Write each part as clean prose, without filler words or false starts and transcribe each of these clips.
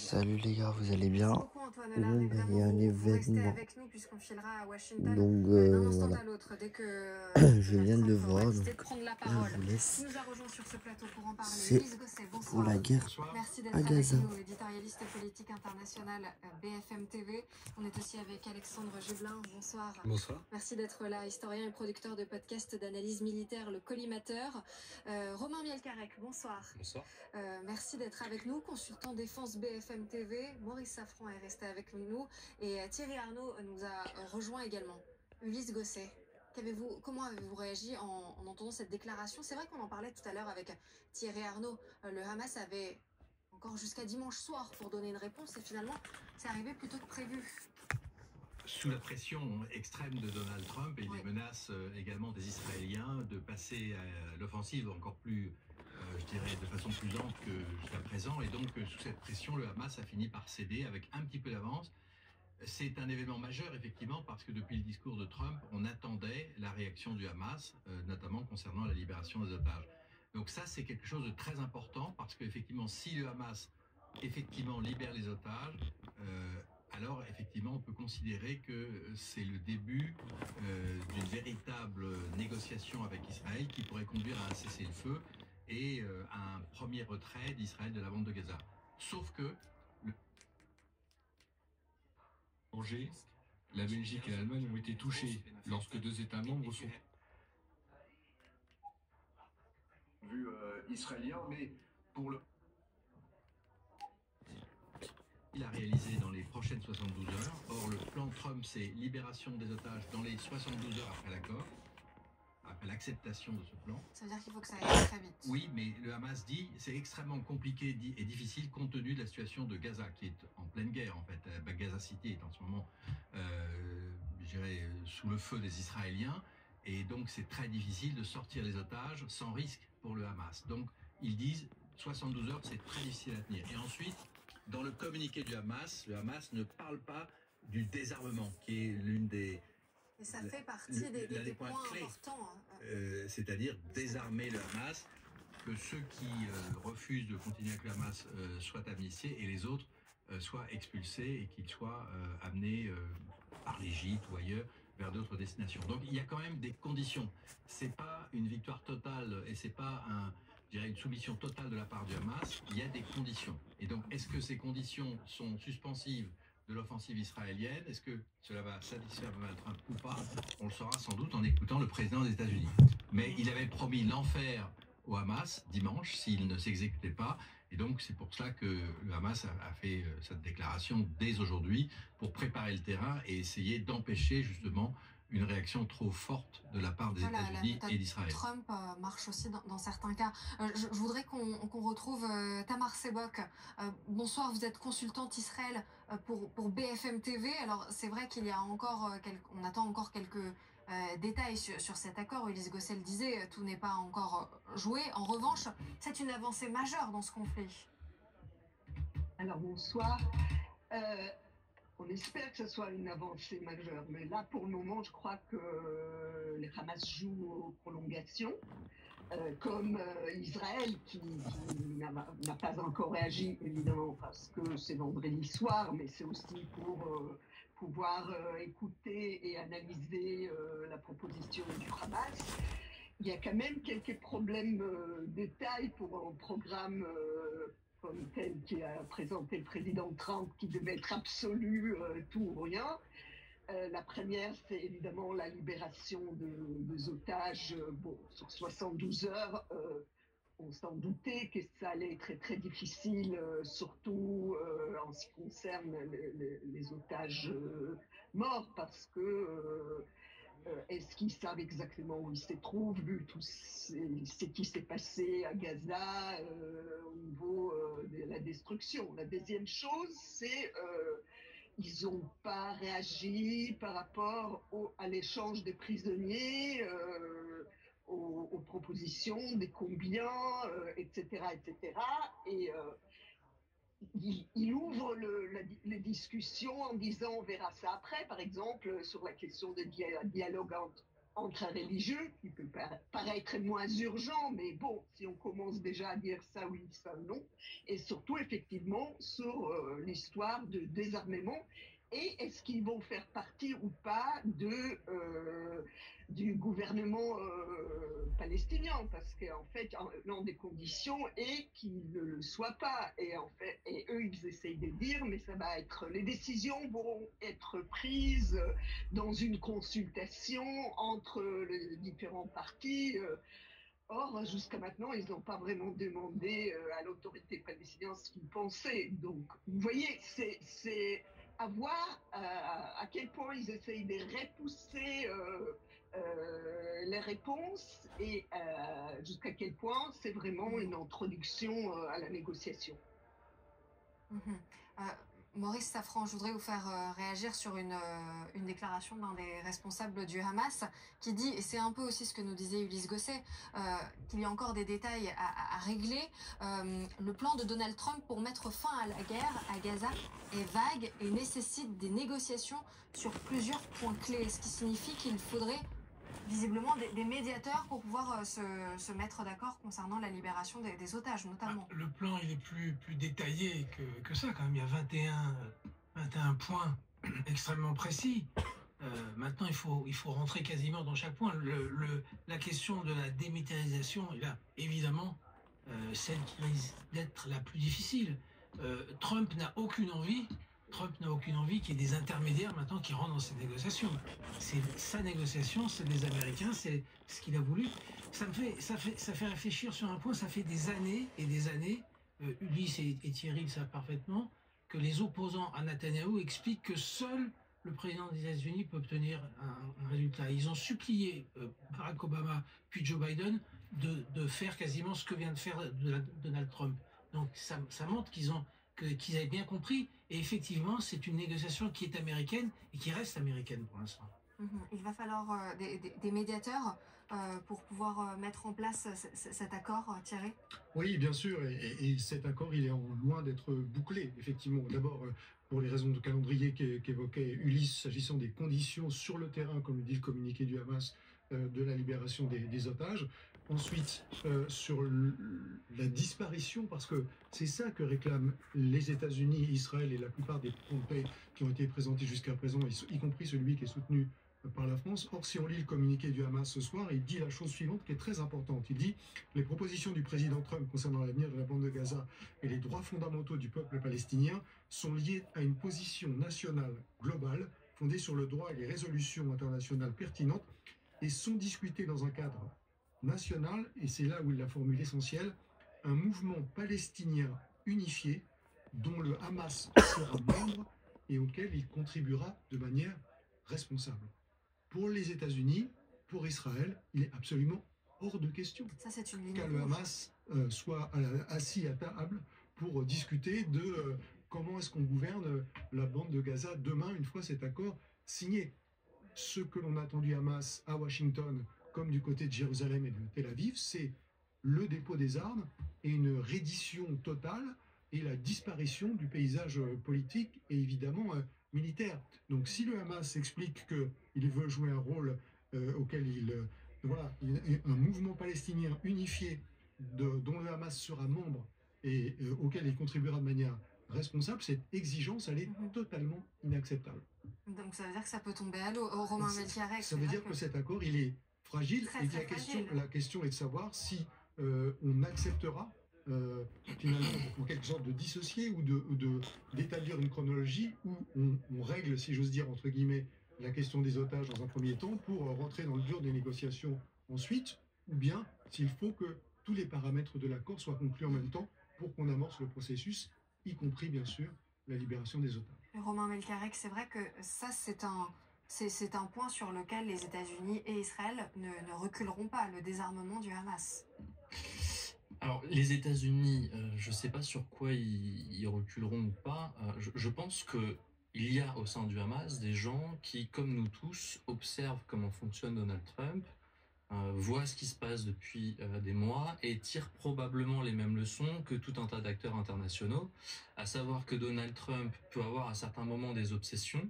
Salut les gars, vous allez bien? Merci beaucoup Antoine. Là, Bon, ben, il y a un vous restez événement, avec nous puisqu'on filera à Washington donc d'un instant voilà, à l'autre dès que je Donald viens de le Trump aura voir, décidé donc de prendre la là je parole. vous Qui laisse. nous a rejoint sur ce plateau pour en parler? C'est Ulysse Gosset, pour bonsoir. la guerre Bonsoir. Merci à d'être avec Gaza. nous, éditorialiste politique international BFM TV. On est aussi avec Alexandre Jublin, bonsoir. Bonsoir. Merci d'être là, historien et producteur de podcast d'analyse militaire, le Collimateur. Romain Mielcarec, bonsoir. Bonsoir. Merci d'être avec nous, consultant défense BFM TV. Maurice Safran est resté avec nous et Thierry Arnaud nous a rejoint également. Ulysse Gosset, comment avez-vous réagi en entendant cette déclaration? C'est vrai qu'on en parlait tout à l'heure avec Thierry Arnaud. Le Hamas avait encore jusqu'à dimanche soir pour donner une réponse et finalement c'est arrivé plus tôt que prévu. Sous la pression extrême de Donald Trump et les menaces également des Israéliens de passer à l'offensive encore plus, je dirais, de façon plus lente que jusqu'à présent. Et donc, sous cette pression, le Hamas a fini par céder avec un petit peu d'avance. C'est un événement majeur, effectivement, parce que depuis le discours de Trump, on attendait la réaction du Hamas, notamment concernant la libération des otages. Donc ça, c'est quelque chose de très important, parce qu'effectivement, si le Hamas, effectivement, libère les otages, alors effectivement on peut considérer que c'est le début d'une véritable négociation avec Israël qui pourrait conduire à un cessez-le-feu et à un premier retrait d'Israël de la bande de Gaza. Sauf que la Belgique et l'Allemagne ont été touchés lorsque deux États membres sont vu israélien, mais pour le il a réalisé dans les prochaines 72 heures. Or, le plan Trump, c'est libération des otages dans les 72 heures après l'accord, après l'acceptation de ce plan. Ça veut dire qu'il faut que ça aille très vite. Oui, mais le Hamas dit c'est extrêmement compliqué et difficile compte tenu de la situation de Gaza, qui est en pleine guerre en fait. Gaza City est en ce moment, je dirais, sous le feu des Israéliens. Et donc, c'est très difficile de sortir les otages sans risque pour le Hamas. Donc, ils disent 72 heures, c'est très difficile à tenir. Et ensuite, dans le communiqué du Hamas, le Hamas ne parle pas du désarmement, qui est l'une des... Et ça fait partie des points importants. C'est-à-dire désarmer le Hamas, que ceux qui refusent de continuer avec le Hamas soient amnistiés et les autres soient expulsés et qu'ils soient amenés par l'Égypte ou ailleurs vers d'autres destinations. Donc il y a quand même des conditions. C'est pas une victoire totale et c'est pas une soumission totale de la part du Hamas. Il y a des conditions. Et donc est-ce que ces conditions sont suspensives de l'offensive israélienne? Est-ce que cela va satisfaire Donald Trump ou pas? On le saura sans doute en écoutant le président des États-Unis. Mais il avait promis l'enfer au Hamas dimanche s'il ne s'exécutait pas. Et donc c'est pour cela que le Hamas a fait cette déclaration dès aujourd'hui pour préparer le terrain et essayer d'empêcher justement une réaction trop forte de la part des États-Unis et d'Israël. Trump marche aussi dans certains cas. Je voudrais qu'on retrouve Tamar Sebok. Bonsoir, vous êtes consultante Israël pour BFM TV. Alors c'est vrai qu'il y a encore, on attend encore quelques détails sur cet accord. Ulysse Gosset le disait, tout n'est pas encore joué. En revanche, c'est une avancée majeure dans ce conflit. Alors bonsoir. On espère que ce soit une avancée majeure, mais là, pour le moment, je crois que les Hamas jouent aux prolongations, comme Israël, qui n'a pas encore réagi, évidemment, parce que c'est vendredi soir, mais c'est aussi pour pouvoir écouter et analyser la proposition du Hamas. Il y a quand même quelques problèmes de taille pour un programme comme tel qui a présenté le président Trump, qui devait être absolu, tout ou rien. La première, c'est évidemment la libération des otages. Sur 72 heures, on s'en doutait que ça allait être très très difficile, surtout en ce qui concerne les otages morts, parce que est-ce qu'ils savent exactement où ils se trouvent, vu tout ce qui s'est passé à Gaza au niveau de la destruction. La deuxième chose, c'est ils n'ont pas réagi par rapport à l'échange des prisonniers, aux propositions des combien, etc., etc. Et il ouvre les discussions en disant on verra ça après, par exemple, sur la question de dialogue entre un religieux, qui peut paraître moins urgent, mais bon, si on commence déjà à dire ça oui, ça non, et surtout effectivement sur l'histoire de désarmement, et est-ce qu'ils vont faire partie ou pas du gouvernement palestinien, parce qu'en fait, l'une des conditions est qu'ils ne le soient pas, et en fait, et eux, ils essayent de dire, mais ça va être, les décisions vont être prises dans une consultation entre les différents partis. Or, jusqu'à maintenant, ils n'ont pas vraiment demandé à l'autorité palestinienne ce qu'ils pensaient. Donc, vous voyez, c'est à voir à quel point ils essayent de repousser les réponses et jusqu'à quel point c'est vraiment une introduction à la négociation. Mhm. Euh, Maurice Safran, je voudrais vous faire réagir sur une déclaration d'un des responsables du Hamas qui dit, et c'est un peu aussi ce que nous disait Ulysse Gosset, qu'il y a encore des détails à régler. Le plan de Donald Trump pour mettre fin à la guerre à Gaza est vague et nécessite des négociations sur plusieurs points clés, ce qui signifie qu'il faudrait visiblement des médiateurs pour pouvoir se mettre d'accord concernant la libération des otages, notamment. Le plan, il est plus détaillé que ça, quand même. Il y a 21 points extrêmement précis. Maintenant, il faut rentrer quasiment dans chaque point. La question de la démilitarisation est là, évidemment, celle qui risque d'être la plus difficile. Trump n'a aucune envie qu'il y ait des intermédiaires maintenant qui rentrent dans cette négociation. C'est sa négociation, c'est des Américains, c'est ce qu'il a voulu. Ça fait réfléchir sur un point. Ça fait des années et des années, Ulysse et Thierry le savent parfaitement, que les opposants à Netanyahou expliquent que seul le président des États-Unis peut obtenir un résultat. Ils ont supplié Barack Obama puis Joe Biden de faire quasiment ce que vient de faire Donald Trump. Donc ça montre qu'ils avaient bien compris. Et effectivement, c'est une négociation qui est américaine et qui reste américaine pour l'instant. Il va falloir des médiateurs pour pouvoir mettre en place cet accord, Thierry? Oui, bien sûr. Et cet accord, il est loin d'être bouclé, effectivement. D'abord, pour les raisons de calendrier qu'évoquait Ulysse, s'agissant des conditions sur le terrain, comme le dit le communiqué du Hamas, de la libération des otages. Ensuite, sur la disparition, parce que c'est ça que réclament les États-Unis, Israël et la plupart des plans de paix qui ont été présentés jusqu'à présent, y compris celui qui est soutenu par la France. Or, si on lit le communiqué du Hamas ce soir, il dit la chose suivante qui est très importante. Il dit « Les propositions du président Trump concernant l'avenir de la bande de Gaza et les droits fondamentaux du peuple palestinien sont liées à une position nationale globale fondée sur le droit et les résolutions internationales pertinentes et sont discutées dans un cadre national, et c'est là où il a formulé l'essentiel, un mouvement palestinien unifié dont le Hamas sera membre et auquel il contribuera de manière responsable. » Pour les États-Unis, pour Israël, il est absolument hors de question qu'à le Hamas soit assis à table pour discuter de comment est-ce qu'on gouverne la bande de Gaza demain, une fois cet accord signé. Ce que l'on attend du Hamas à Washington, comme du côté de Jérusalem et de Tel Aviv, c'est le dépôt des armes et une reddition totale et la disparition du paysage politique et évidemment militaire. Donc si le Hamas explique qu'il veut jouer un rôle auquel un mouvement palestinien unifié dont le Hamas sera membre et auquel il contribuera de manière responsable, cette exigence, elle est totalement inacceptable. Donc ça veut dire que ça peut tomber à l'eau. Romain Melchiarec. Ça veut dire que cet accord, il est fragile, et la question est de savoir si on acceptera finalement en quelque sorte de dissocier ou d'établir une chronologie où on règle, si j'ose dire, entre guillemets, la question des otages dans un premier temps pour rentrer dans le dur des négociations ensuite, ou bien s'il faut que tous les paramètres de l'accord soient conclus en même temps pour qu'on amorce le processus, y compris bien sûr la libération des otages. Romain Melchiarec, c'est vrai que ça c'est un point sur lequel les États-Unis et Israël ne reculeront pas, le désarmement du Hamas. Alors, les États-Unis, je ne sais pas sur quoi ils reculeront ou pas. Je pense qu'il y a au sein du Hamas des gens qui, comme nous tous, observent comment fonctionne Donald Trump, voient ce qui se passe depuis des mois et tirent probablement les mêmes leçons que tout un tas d'acteurs internationaux, à savoir que Donald Trump peut avoir à certains moments des obsessions,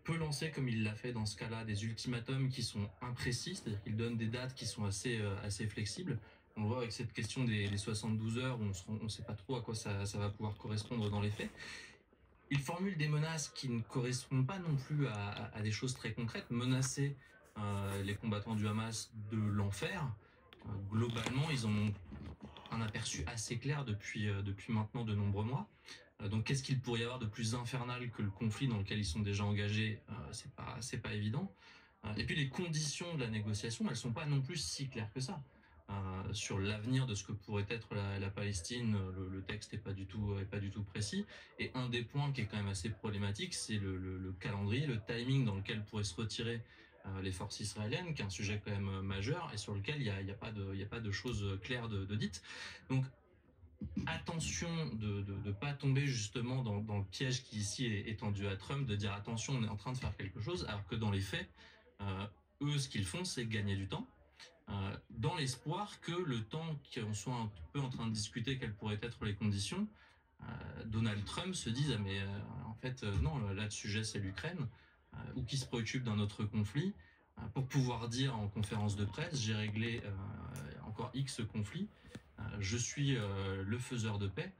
peut lancer, comme il l'a fait dans ce cas-là, des ultimatums qui sont imprécis, c'est-à-dire qu'il donne des dates qui sont assez flexibles. On le voit avec cette question des 72 heures, où on ne sait pas trop à quoi ça va pouvoir correspondre dans les faits. Il formule des menaces qui ne correspondent pas non plus à des choses très concrètes. Menacer les combattants du Hamas de l'enfer, globalement, ils en ont un aperçu assez clair depuis maintenant de nombreux mois. Donc qu'est-ce qu'il pourrait y avoir de plus infernal que le conflit dans lequel ils sont déjà engagés? C'est pas évident. Et puis les conditions de la négociation, elles sont pas non plus si claires que ça. Sur l'avenir de ce que pourrait être la Palestine, le texte est pas du tout précis. Et un des points qui est quand même assez problématique, c'est le calendrier, le timing dans lequel pourraient se retirer les forces israéliennes, qui est un sujet quand même majeur et sur lequel il y a pas de choses claires de dites. Donc attention de ne pas tomber justement dans le piège qui ici est tendu à Trump, de dire attention, on est en train de faire quelque chose, alors que dans les faits, eux, ce qu'ils font, c'est gagner du temps, dans l'espoir que le temps qu'on soit un peu en train de discuter quelles pourraient être les conditions, Donald Trump se dise ah mais en fait non, là le sujet c'est l'Ukraine, ou qui se préoccupe d'un autre conflit, pour pouvoir dire en conférence de presse j'ai réglé encore X conflits, je suis le faiseur de paix.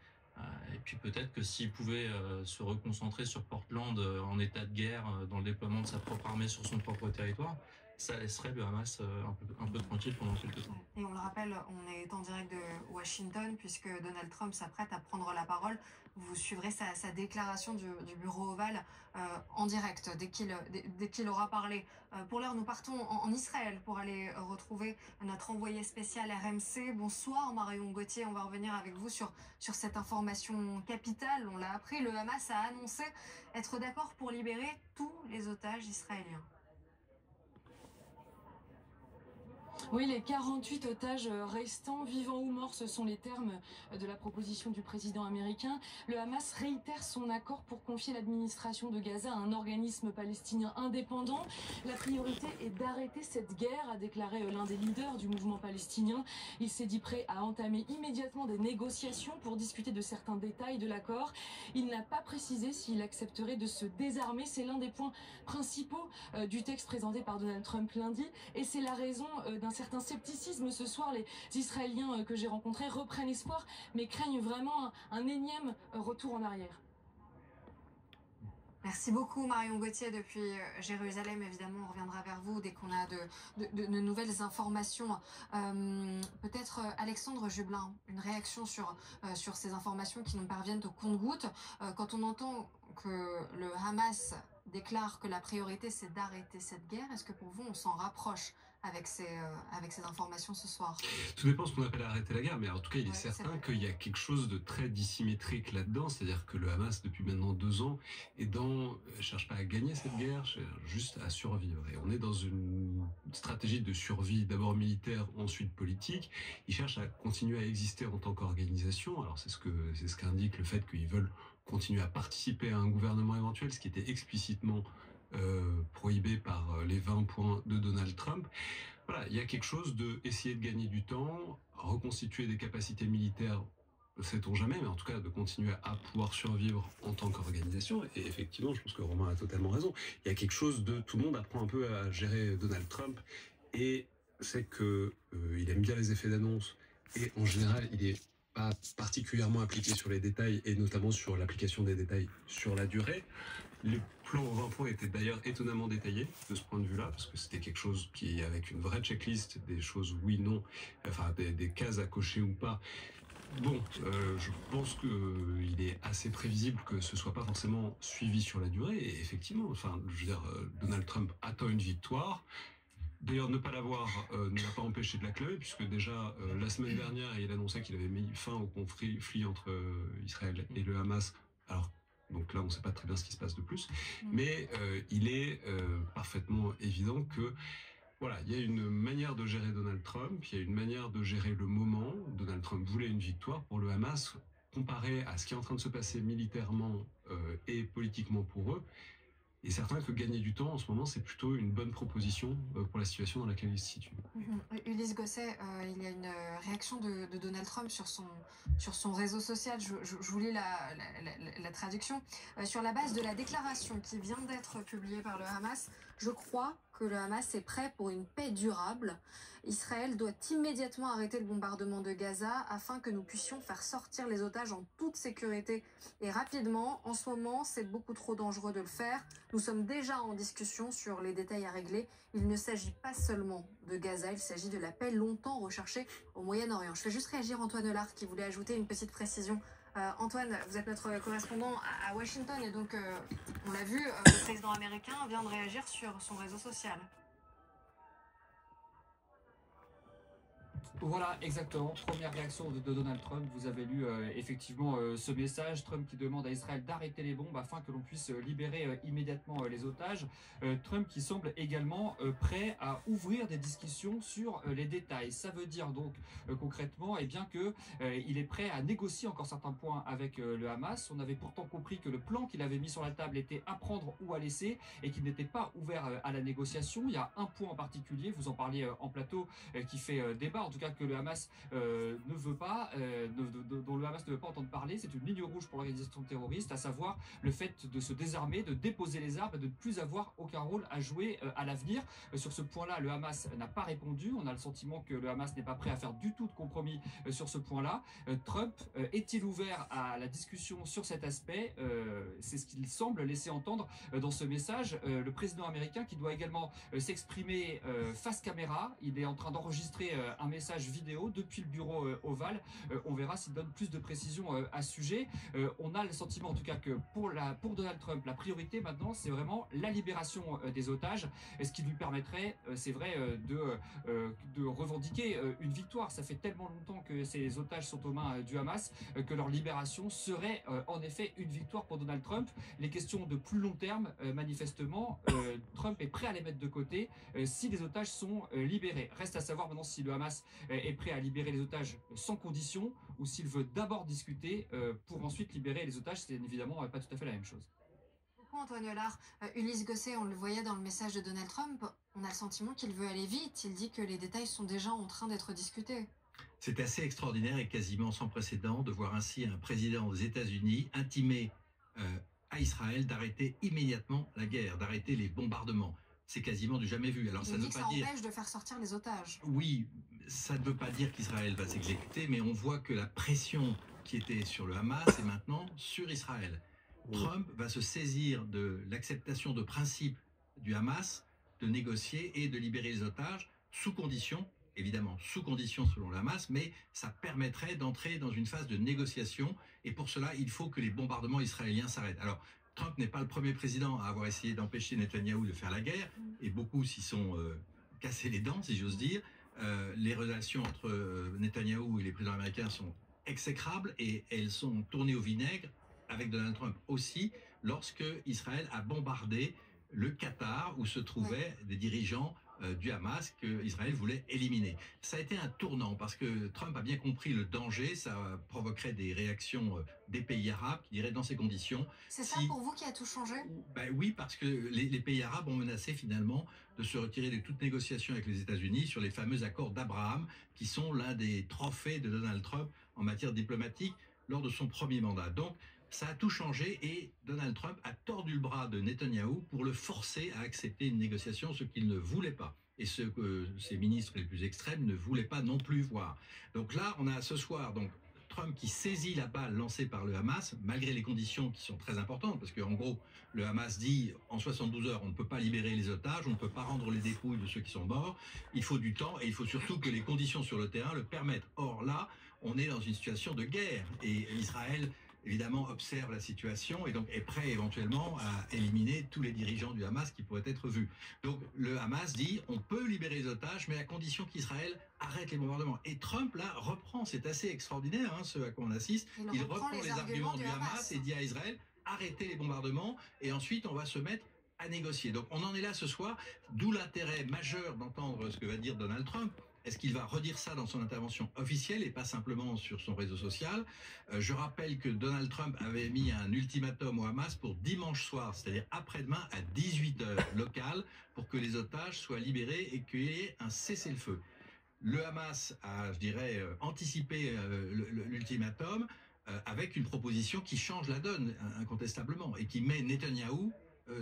Et puis peut-être que s'il pouvait se reconcentrer sur Portland en état de guerre, dans le déploiement de sa propre armée sur son propre territoire, ça laisserait le Hamas un peu tranquille pendant quelques temps. Et on le rappelle, on est en direct de Washington puisque Donald Trump s'apprête à prendre la parole. Vous suivrez sa déclaration du bureau ovale en direct dès qu'il aura parlé. Pour l'heure, nous partons en Israël pour aller retrouver notre envoyé spécial RMC. Bonsoir Marion Gauthier, on va revenir avec vous sur cette information capitale. On l'a appris, le Hamas a annoncé être d'accord pour libérer tous les otages israéliens. Oui, les 48 otages restants, vivants ou morts, ce sont les termes de la proposition du président américain. Le Hamas réitère son accord pour confier l'administration de Gaza à un organisme palestinien indépendant. La priorité est d'arrêter cette guerre, a déclaré l'un des leaders du mouvement palestinien. Il s'est dit prêt à entamer immédiatement des négociations pour discuter de certains détails de l'accord. Il n'a pas précisé s'il accepterait de se désarmer. C'est l'un des points principaux du texte présenté par Donald Trump lundi. Et c'est la raison d'un certain scepticisme ce soir. Les Israéliens que j'ai rencontrés reprennent espoir, mais craignent vraiment un énième retour en arrière. Merci beaucoup Marion Gauthier depuis Jérusalem. Évidemment, on reviendra vers vous dès qu'on a de nouvelles informations. Peut-être Alexandre Jublin, une réaction sur ces informations qui nous parviennent au compte-gouttes. Quand on entend que le Hamas déclare que la priorité c'est d'arrêter cette guerre, est-ce que pour vous on s'en rapproche avec ces informations ce soir? Tout dépend de ce qu'on appelle arrêter la guerre, mais en tout cas il est certain qu'il y a quelque chose de très dissymétrique là-dedans, c'est-à-dire que le Hamas depuis maintenant 2 ans cherche pas à gagner cette guerre, cherche juste à survivre, et on est dans une stratégie de survie d'abord militaire, ensuite politique. Ils cherchent à continuer à exister en tant qu'organisation, alors c'est ce qu'indique le fait qu'ils veulent continuer à participer à un gouvernement éventuel, ce qui était explicitement prohibé par les 20 points de Donald Trump. Voilà, il y a quelque chose de essayer de gagner du temps, reconstituer des capacités militaires, sait-on jamais, mais en tout cas de continuer à pouvoir survivre en tant qu'organisation. Et effectivement, je pense que Romain a totalement raison. Il y a quelque chose de tout le monde apprend un peu à gérer Donald Trump, et c'est que il aime bien les effets d'annonce, et en général, il est pas particulièrement appliqué sur les détails, et notamment sur l'application des détails sur la durée. Les plans aux 20 points étaient d'ailleurs étonnamment détaillés de ce point de vue-là, parce que c'était quelque chose qui, avec une vraie checklist, des choses oui, non, enfin des cases à cocher ou pas. Bon, je pense qu'il est assez prévisible que ce soit pas forcément suivi sur la durée, et effectivement, enfin, je veux dire, Donald Trump attend une victoire. D'ailleurs, ne pas l'avoir ne l'a pas empêché de la claver, puisque déjà, la semaine dernière, il annonçait qu'il avait mis fin au conflit entre Israël et le Hamas. Alors, donc là, on ne sait pas très bien ce qui se passe de plus, mais il est parfaitement évident que voilà, il y a une manière de gérer Donald Trump, il y a une manière de gérer le moment. Donald Trump voulait une victoire pour le Hamas, comparé à ce qui est en train de se passer militairement et politiquement pour eux. Et certains que gagner du temps en ce moment, c'est plutôt une bonne proposition pour la situation dans laquelle il se situe. Ulysse Gosset, il y a une réaction de Donald Trump sur son réseau social. Je vous lis la traduction. Sur la base de la déclaration qui vient d'être publiée par le Hamas, je crois que le Hamas est prêt pour une paix durable. Israël doit immédiatement arrêter le bombardement de Gaza afin que nous puissions faire sortir les otages en toute sécurité et rapidement. En ce moment, c'est beaucoup trop dangereux de le faire. Nous sommes déjà en discussion sur les détails à régler. Il ne s'agit pas seulement de Gaza, il s'agit de la paix longtemps recherchée au Moyen-Orient. Je fais juste réagir Antoine Lard qui voulait ajouter une petite précision. Antoine, vous êtes notre correspondant à Washington et donc on l'a vu, le président américain vient de réagir sur son réseau social. Voilà, exactement. Première réaction de Donald Trump. Vous avez lu effectivement ce message. Trump qui demande à Israël d'arrêter les bombes afin que l'on puisse libérer immédiatement les otages. Trump qui semble également prêt à ouvrir des discussions sur les détails. Ça veut dire donc concrètement que il est prêt à négocier encore certains points avec le Hamas. On avait pourtant compris que le plan qu'il avait mis sur la table était à prendre ou à laisser et qu'il n'était pas ouvert à la négociation. Il y a un point en particulier, vous en parliez en plateau, qui fait débat, en tout cas que le Hamas ne veut pas, dont le Hamas ne veut pas entendre parler. C'est une ligne rouge pour l'organisation terroriste, à savoir le fait de se désarmer, de déposer les armes et de ne plus avoir aucun rôle à jouer à l'avenir. Sur ce point-là, le Hamas n'a pas répondu. On a le sentiment que le Hamas n'est pas prêt à faire du tout de compromis sur ce point-là. Trump est-il ouvert à la discussion sur cet aspect? C'est ce qu'il semble laisser entendre dans ce message. Le président américain qui doit également s'exprimer face caméra. Il est en train d'enregistrer un message vidéo depuis le bureau ovale. On verra s'il donne plus de précisions à ce sujet. On a le sentiment en tout cas que pour Donald Trump, la priorité maintenant, c'est vraiment la libération des otages, ce qui lui permettrait, c'est vrai, de revendiquer une victoire. Ça fait tellement longtemps que ces otages sont aux mains du Hamas que leur libération serait en effet une victoire pour Donald Trump. Les questions de plus long terme, manifestement, Trump est prêt à les mettre de côté si les otages sont libérés. Reste à savoir maintenant si le Hamas est prêt à libérer les otages sans condition ou s'il veut d'abord discuter pour ensuite libérer les otages. C'est évidemment pas tout à fait la même chose. Antoine Lard, Ulysse Gosset, on le voyait dans le message de Donald Trump, on a le sentiment qu'il veut aller vite. Il dit que les détails sont déjà en train d'être discutés. C'est assez extraordinaire et quasiment sans précédent de voir ainsi un président des États-Unis intimer à Israël d'arrêter immédiatement la guerre, d'arrêter les bombardements. C'est quasiment du jamais vu. Alors il ça ne dit veut que pas ça dire... empêche de faire sortir les otages. Oui, ça ne veut pas dire qu'Israël va s'exécuter, mais on voit que la pression qui était sur le Hamas est maintenant sur Israël. Trump va se saisir de l'acceptation de principe du Hamas de négocier et de libérer les otages sous condition, évidemment sous condition selon le Hamas, mais ça permettrait d'entrer dans une phase de négociation et pour cela il faut que les bombardements israéliens s'arrêtent. Alors Trump n'est pas le premier président à avoir essayé d'empêcher Netanyahou de faire la guerre et beaucoup s'y sont cassés les dents si j'ose dire. Les relations entre Netanyahou et les présidents américains sont exécrables et elles sont tournées au vinaigre avec Donald Trump aussi, lorsque Israël a bombardé le Qatar où se trouvaient des dirigeants du Hamas que Israël voulait éliminer. Ça a été un tournant parce que Trump a bien compris le danger, ça provoquerait des réactions des pays arabes qui diraient dans ces conditions... C'est ça pour vous qui a tout changé? Ben oui, parce que les pays arabes ont menacé finalement de se retirer de toute négociation avec les États-Unis sur les fameux accords d'Abraham qui sont l'un des trophées de Donald Trump en matière diplomatique lors de son premier mandat. Donc, ça a tout changé et Donald Trump a tordu le bras de Netanyahou pour le forcer à accepter une négociation, ce qu'il ne voulait pas. Et ce que ses ministres les plus extrêmes ne voulaient pas non plus voir. Donc là, on a ce soir Trump qui saisit la balle lancée par le Hamas, malgré les conditions qui sont très importantes, parce qu'en gros, le Hamas dit en 72 heures, on ne peut pas libérer les otages, on ne peut pas rendre les dépouilles de ceux qui sont morts, il faut du temps et il faut surtout que les conditions sur le terrain le permettent. Or là, on est dans une situation de guerre et Israël évidemment observe la situation et donc est prêt éventuellement à éliminer tous les dirigeants du Hamas qui pourraient être vus. Donc le Hamas dit on peut libérer les otages mais à condition qu'Israël arrête les bombardements. Et Trump là reprend, c'est assez extraordinaire ce à quoi on assiste, il reprend les arguments du Hamas et dit à Israël arrêtez les bombardements et ensuite on va se mettre à négocier. Donc on en est là ce soir, d'où l'intérêt majeur d'entendre ce que va dire Donald Trump. Est-ce qu'il va redire ça dans son intervention officielle et pas simplement sur son réseau social? Je rappelle que Donald Trump avait mis un ultimatum au Hamas pour dimanche soir, c'est-à-dire après-demain à 18h locales, pour que les otages soient libérés et qu'il y ait un cessez-le-feu. Le Hamas a, je dirais, anticipé l'ultimatum avec une proposition qui change la donne incontestablement et qui met Netanyahou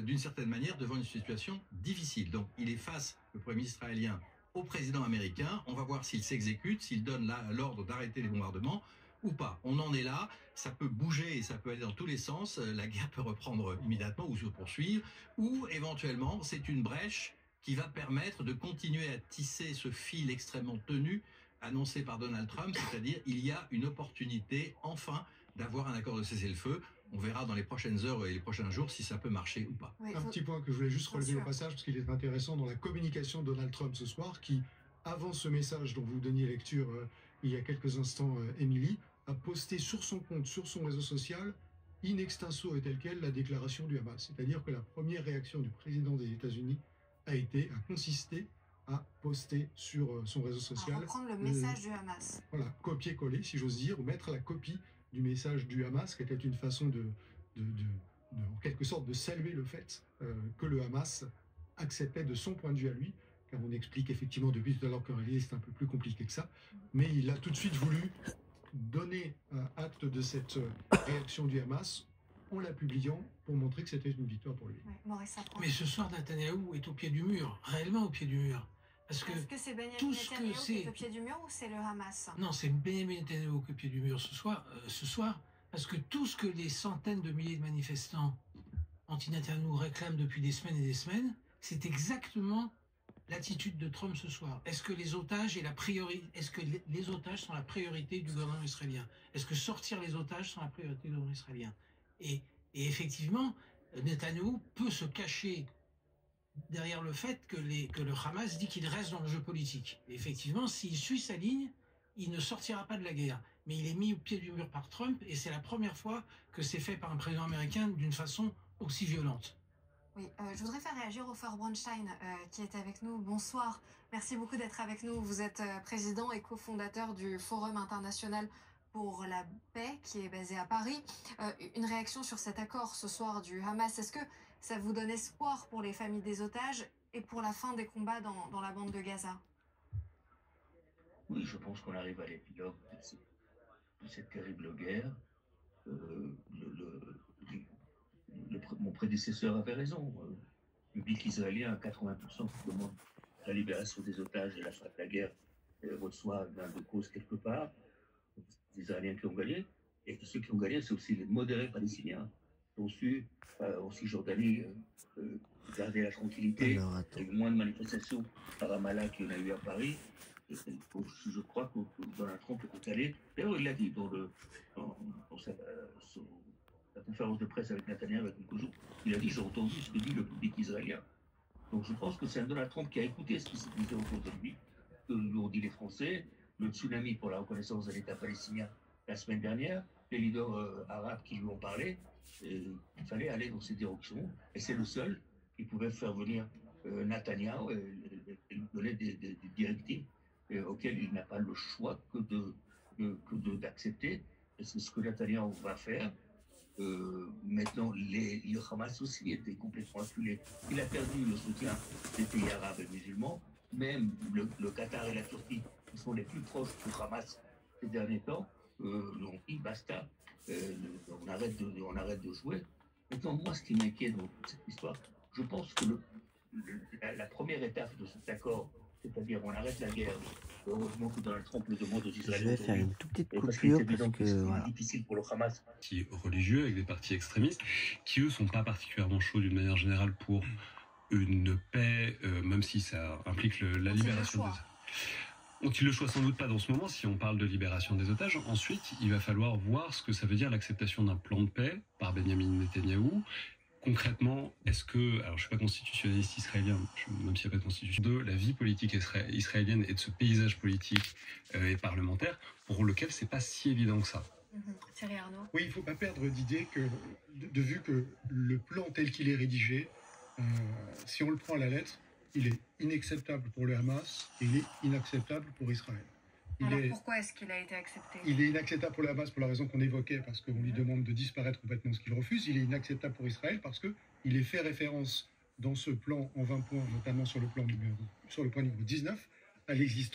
d'une certaine manière devant une situation difficile. Donc il est face, le Premier ministre israélien, au président américain. On va voir s'il s'exécute, s'il donne l'ordre d'arrêter les bombardements ou pas. On en est là, ça peut bouger et ça peut aller dans tous les sens. La guerre peut reprendre immédiatement ou se poursuivre, ou éventuellement c'est une brèche qui va permettre de continuer à tisser ce fil extrêmement tenu annoncé par Donald Trump, c'est-à-dire il y a une opportunité enfin d'avoir un accord de cessez-le-feu. On verra dans les prochaines heures et les prochains jours si ça peut marcher ou pas. Un petit point que je voulais juste relever au passage, parce qu'il est intéressant dans la communication de Donald Trump ce soir, qui, avant ce message dont vous donniez lecture il y a quelques instants, Émilie, a posté sur son compte, sur son réseau social, in extenso et tel quel, la déclaration du Hamas. C'est-à-dire que la première réaction du président des États-Unis a consisté à poster sur son réseau social. Reprendre le message du Hamas. Voilà, copier-coller, si j'ose dire, ou mettre la copie du message du Hamas, qui était une façon en quelque sorte, de saluer le fait que le Hamas acceptait de son point de vue à lui, car on explique effectivement depuis tout à l'heure qu'en réalité c'est un peu plus compliqué que ça, mais il a tout de suite voulu donner acte de cette réaction du Hamas en la publiant pour montrer que c'était une victoire pour lui. Mais ce soir, Netanyahou est au pied du mur, réellement au pied du mur. Est-ce que c'est Benjamin Netanyahou qui est au pied du mur ou c'est le Hamas? Non, c'est Benjamin Netanyahou qui est au pied du mur ce soir, parce que tout ce que les centaines de milliers de manifestants anti-Netanyahou réclament depuis des semaines et des semaines, c'est exactement l'attitude de Trump ce soir. Est-ce que les otages les otages sont la priorité du gouvernement israélien? Est-ce que sortir les otages sont la priorité du gouvernement israélien? Et effectivement, Netanyahou peut se cacher derrière le fait que le Hamas dit qu'il reste dans le jeu politique. Et effectivement, s'il suit sa ligne, il ne sortira pas de la guerre. Mais il est mis au pied du mur par Trump, et c'est la première fois que c'est fait par un président américain d'une façon aussi violente. Oui, je voudrais faire réagir Ofer Bronstein qui est avec nous. Bonsoir, merci beaucoup d'être avec nous. Vous êtes président et cofondateur du Forum international pour la paix qui est basé à Paris. Une réaction sur cet accord ce soir du Hamas, est-ce que ça vous donne espoir pour les familles des otages et pour la fin des combats dans la bande de Gaza? Oui, je pense qu'on arrive à l'épilogue de cette terrible guerre. Mon prédécesseur avait raison. Le public israélien, à 80% qui demande la libération des otages et la fin de la guerre, reçoit gain de cause quelque part. Les Israéliens qui ont gagné, et que ceux qui ont gagné, c'est aussi les modérés palestiniens qui ont su, en Cisjordanie, garder la tranquillité. Il y a eu moins de manifestations à Ramallah qu'il y en a eu à Paris. Je crois que Donald Trump est allé. D'ailleurs, il l'a dit dans sa conférence de presse avec Netanyahou il y a quelques jours. Il a dit: j'ai entendu ce que dit le public israélien. Donc je pense que c'est un Donald Trump qui a écouté ce qui se disait autour de lui, que lui ont dit les Français, le tsunami pour la reconnaissance de l'État palestinien la semaine dernière, les leaders arabes qui lui ont parlé. Il fallait aller dans ces directions, et c'est le seul qui pouvait faire venir Netanyahou et lui donner des directives auxquelles il n'a pas le choix que d'accepter. Et c'est ce que Netanyahou va faire. Maintenant, le Hamas aussi était complètement acculé. Il a perdu le soutien des pays arabes et musulmans. Même le Qatar et la Turquie, qui sont les plus proches du Hamas ces derniers temps, l'ont dit: basta, on arrête de jouer. Maintenant, moi, ce qui m'inquiète dans cette histoire, je pense que la première étape de cet accord, c'est-à-dire on arrête la guerre, heureusement que Donald Trump le demande aux Israéliens. Je vais faire une toute petite coupure parce que voilà. C'est difficile pour le Hamas. Partis religieux, avec des partis extrémistes, qui eux sont pas particulièrement chauds d'une manière générale pour une paix, même si ça implique la libération des... Ont-ils le choix? Sans doute pas dans ce moment, si on parle de libération des otages. Ensuite, il va falloir voir ce que ça veut dire l'acceptation d'un plan de paix par Benjamin Netanyahou. Concrètement, est-ce que, alors je suis pas constitutionnaliste israélien, même s'il n'y a pas de constitution, de la vie politique israélienne et de ce paysage politique et parlementaire, pour lequel c'est pas si évident que ça. Thierry Arnaud. Oui, il ne faut pas perdre d'idée de vue que le plan tel qu'il est rédigé, si on le prend à la lettre, il est inacceptable pour le Hamas et il est inacceptable pour Israël. Pourquoi est-ce qu'il a été accepté? Il est inacceptable pour le Hamas pour la raison qu'on évoquait, parce qu'on lui demande de disparaître complètement, ce qu'il refuse. Il est inacceptable pour Israël parce qu'il est fait référence dans ce plan en 20 points, notamment sur le point numéro 19, à l'existence